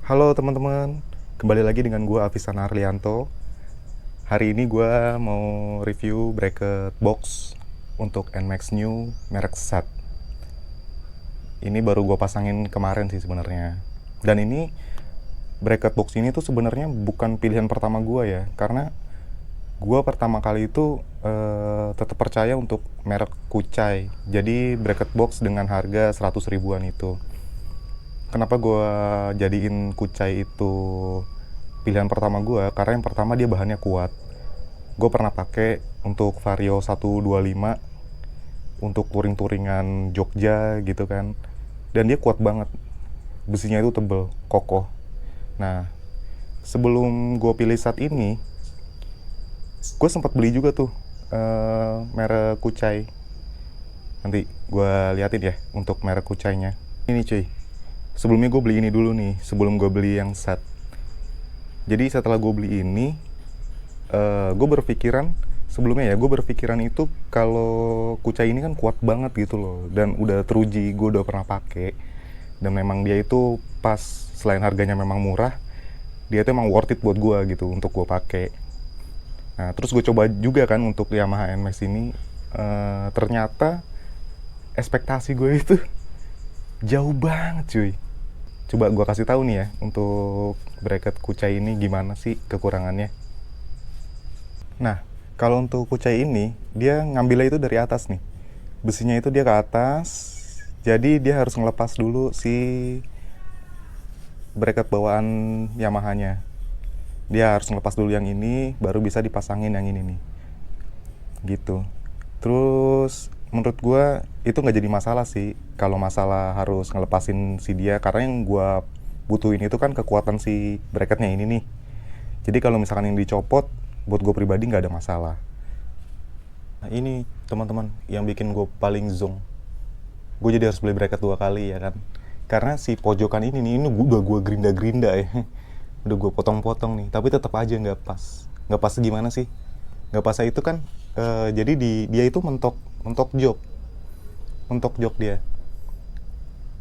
Halo teman-teman, kembali lagi dengan gue Avisan Arlianto. Hari ini gue mau review bracket box untuk NMAX New merek SAT. Ini baru gue pasangin kemarin sih sebenarnya. Dan ini bracket box ini tuh sebenarnya bukan pilihan pertama gue ya, karena gue pertama kali itu tetap percaya untuk merek Kucai. Jadi bracket box dengan harga 100 ribuan itu. Kenapa gue jadiin Kucai itu pilihan pertama gue? Karena yang pertama dia bahannya kuat. Gue pernah pakai untuk Vario 125 untuk touring-touringan Jogja gitu kan. Dan dia kuat banget. Besinya itu tebel, kokoh. Nah, sebelum gue pilih saat ini, gue sempat beli juga tuh merek Kucai. Nanti gue liatin ya untuk merek Kucainya. Ini cuy. Sebelumnya gue beli ini dulu nih, sebelum gue beli yang SAT. Jadi setelah gue beli ini, gue berpikiran, sebelumnya ya, gue berpikiran itu kalau Kucai ini kan kuat banget gitu loh. Dan udah teruji, gue udah pernah pakai. Dan memang dia itu pas, selain harganya memang murah, dia itu emang worth it buat gue gitu, untuk gue pakai. Nah, terus gue coba juga kan untuk Yamaha NMAX ini, ternyata ekspektasi gue itu jauh banget cuy. Coba gue kasih tahu nih ya untuk bracket Kucai ini gimana sih kekurangannya. Nah, kalau untuk Kucai ini dia ngambilnya itu dari atas nih. Besinya itu dia ke atas. Jadi dia harus ngelepas dulu si bracket bawaan Yamahanya. Dia harus ngelepas dulu yang ini baru bisa dipasangin yang ini nih. Gitu. Terus menurut gue itu nggak jadi masalah sih kalau masalah harus ngelepasin si dia, karena yang gue butuhin itu kan kekuatan si bracketnya ini nih. Jadi kalau misalkan yang dicopot, buat gue pribadi nggak ada masalah. Nah ini teman-teman yang bikin gue paling zonk, gue jadi harus beli bracket 2 kali ya kan, karena si pojokan ini nih, ini udah gue gerinda-gerinda ya udah gue potong-potong nih, tapi tetap aja nggak pas. Nggak pas gimana sih? Nggak pas itu kan, jadi dia itu mentok jok dia.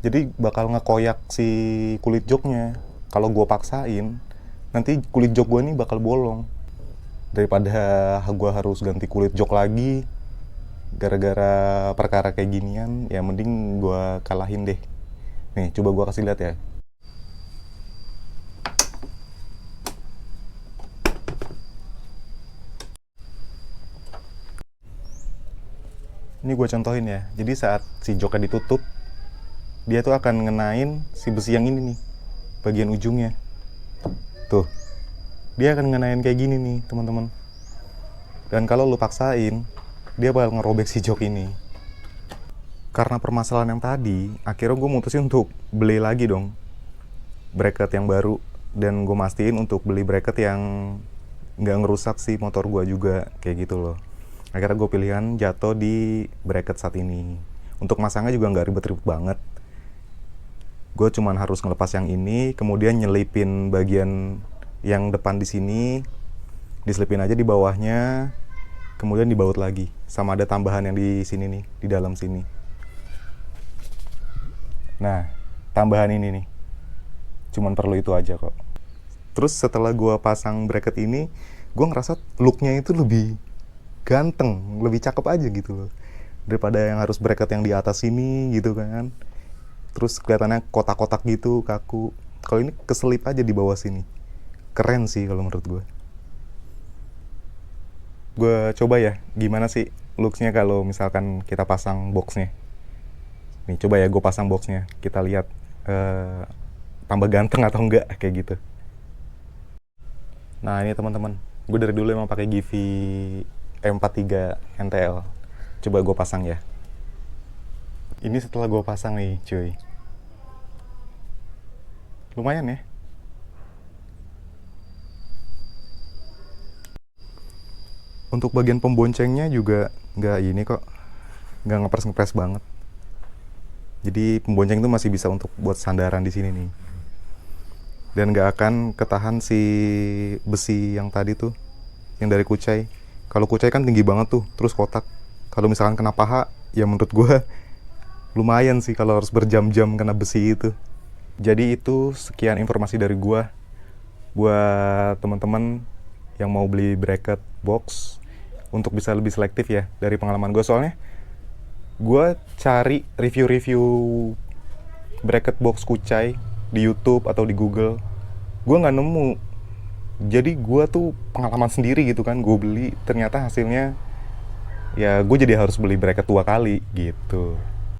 Jadi bakal ngekoyak si kulit joknya. Kalau gue paksain, nanti kulit jok gue nih bakal bolong. Daripada gue harus ganti kulit jok lagi gara-gara perkara kayak ginian, ya mending gue kalahin deh. Nih, coba gue kasih lihat ya. Ini gue contohin ya. Jadi saat si joknya ditutup, dia tuh akan ngenain si besi yang ini nih, bagian ujungnya. Tuh, dia akan ngenain kayak gini nih teman-teman. Dan kalau lu paksain, dia bakal ngerobek si jok ini. Karena permasalahan yang tadi, akhirnya gue mutusin untuk beli lagi dong bracket yang baru. Dan gue mastiin untuk beli bracket yang nggak ngerusak si motor gue juga, kayak gitu loh. Akhirnya gue pilihan jatuh di bracket saat ini. Untuk masangnya juga nggak ribet-ribet banget. Gue cuman harus ngelepas yang ini, kemudian nyelipin bagian yang depan di sini, diselipin aja di bawahnya, kemudian dibaut lagi. Sama ada tambahan yang di sini nih, di dalam sini. Nah, tambahan ini nih, cuman perlu itu aja kok. Terus setelah gue pasang bracket ini, gue ngerasa looknya itu lebih ganteng, lebih cakep aja gitu loh, daripada yang harus bracket yang di atas sini gitu kan. Terus kelihatannya kotak-kotak gitu, kaku. Kalau ini keselip aja di bawah sini. Keren sih kalau menurut gue. Gue coba ya, gimana sih looksnya kalau misalkan kita pasang boxnya. Nih coba ya gue pasang boxnya, kita lihat tambah ganteng atau enggak kayak gitu. Nah ini teman-teman, gue dari dulu emang pakai Givi M43 NTL. Coba gue pasang ya. Ini setelah gue pasang nih cuy, lumayan ya. Untuk bagian pemboncengnya juga nggak ini kok, nggak ngepres-ngepres banget. Jadi pembonceng itu masih bisa untuk buat sandaran di sini nih. Dan nggak akan ketahan si besi yang tadi tuh, yang dari Kucai. Kalau Kucai kan tinggi banget tuh, terus kotak. Kalau misalkan kena paha, ya menurut gue lumayan sih kalau harus berjam-jam kena besi itu. Jadi itu sekian informasi dari gua buat teman-teman yang mau beli bracket box untuk bisa lebih selektif ya dari pengalaman gue. Soalnya gue cari review-review bracket box Kucai di YouTube atau di Google, gue nggak nemu. Jadi gue tuh pengalaman sendiri gitu kan, gue beli ternyata hasilnya ya gue jadi harus beli bracket 2 kali gitu.